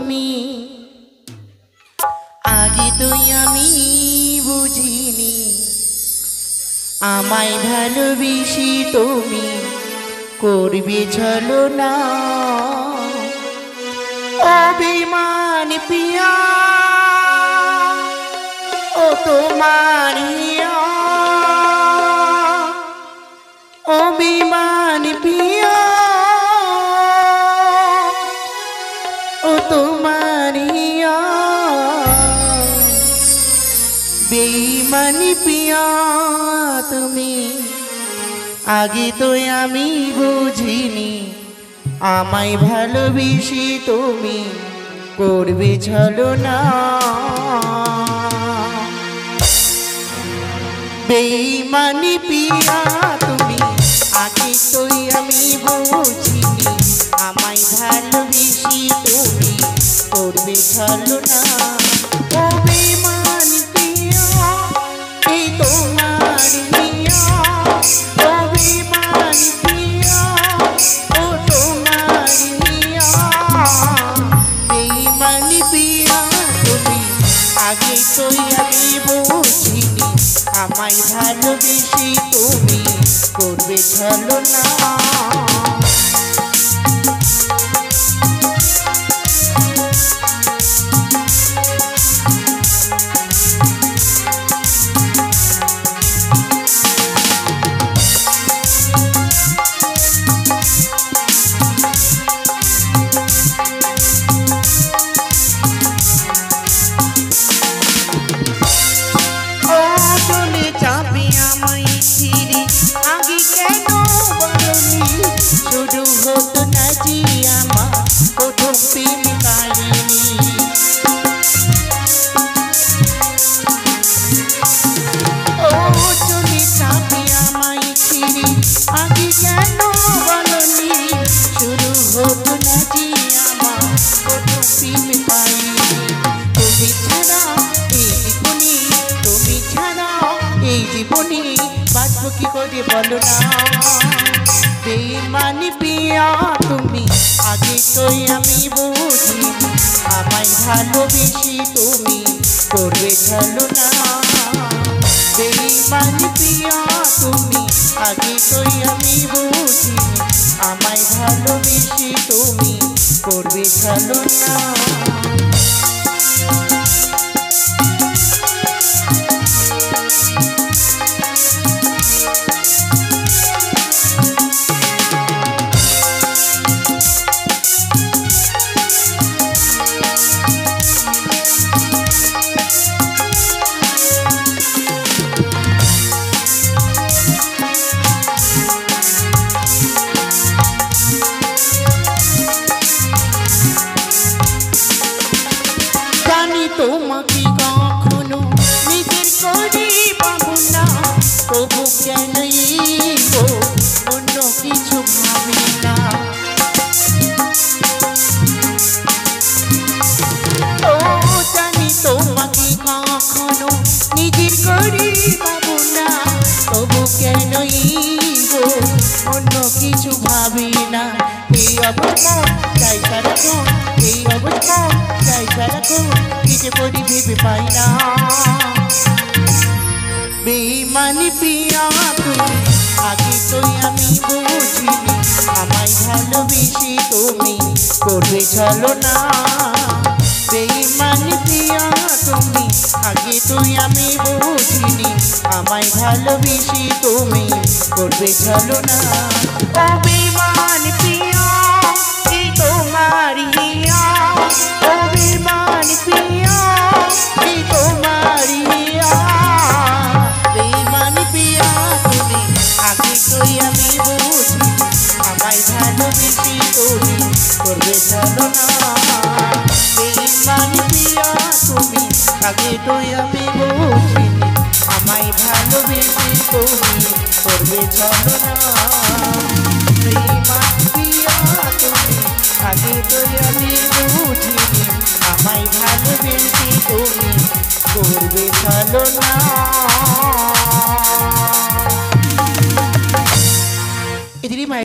তুমি আগে তুই আমি বুঝিনি আমায় ভালোবেসে তুমি করবে ছলনা অভিমান পিয়া ও তোমার হিয়া অভিমান পিয়া ও তোমার হিয়া বেঈমানি পিয়া তুমি আগে তো আমি বুঝিনি আমায় ভালোবেসে তুমি করবে ছলনা বেঈমানি পিয়া তুমি আগে তো আমি বুঝিনি আমায় ভালোবেসে তুমি করবে ছলনা ও বেঈমানি পিয়া এই তোমার হিয়া ও বেঈমানি পিয়া ও তোমার হিয়া বেঈমানি পিয়া তুমি আগে তো আমি বুঝিনি আমায় ভালোবেসে তুমি করবে ছলনা আগে কেন বলনি শুরু হতো না জি আমার প্রথম প্রেম কাহিনী ও চলে যাবে আমায় ছিড়ে আগে কেন বলনি শুরু হতো না জি আমার প্রথম প্রেম কাহিনী তুমি ছাড়া এই জীবনে তুমি ছাড়া এই জীবনে বাঁচবো কি করে বলো না বেঈমানি পিয়া তুমি আগে তো আমি বুঝিনি আমায় ভালোবেসে তুমি করবে ছলনা বেঈমানি পিয়া তুমি আগে তো আমি বুঝিনি আমায় ভালোবেসে তুমি করবে ছলনা তোমাকে কখনো নিজের করে পাবো না তবু কেন অন্য কিছু ভাবি না ও জানি তোমাকে কখনো নিজের করে পাবো না তবু কেন অন্য কিছু ভাবি না এই অবস্থা চাই সারাক্ষণ এই অবস্থা চাই সারাক্ষণ নিজে পরি ভেবে পাই না বেঈমানি পিয়া তুমি আগে তো আমি বুঝিনি আমায় ভালোবেসে তুমি করবে ছলনা বেঈমানি পিয়া তুমি আগে তো আমি বুঝিনি আমায় ভালোবেসে তুমি করবে ছলনা ও বেঈমানি পিয়া এই তোমার হিয়া ও বেঈমানি পিয়া এই তোমার হিয়া বেঈমানি পিয়া তুমি আগে তো আমি বুঝিনি আমায় ভালোবেসে তুমি করবে ছলনা বেঈমানি পিয়া তুমি আগে তো আমি বুঝিনি আমায় ভালোবেসে তুমি করবে ছলনা বেঈমানি পিয়া তুমি আগে তো আমি বুঝিনি আমায় ভালোবেসে তুমি করবে ছলনা।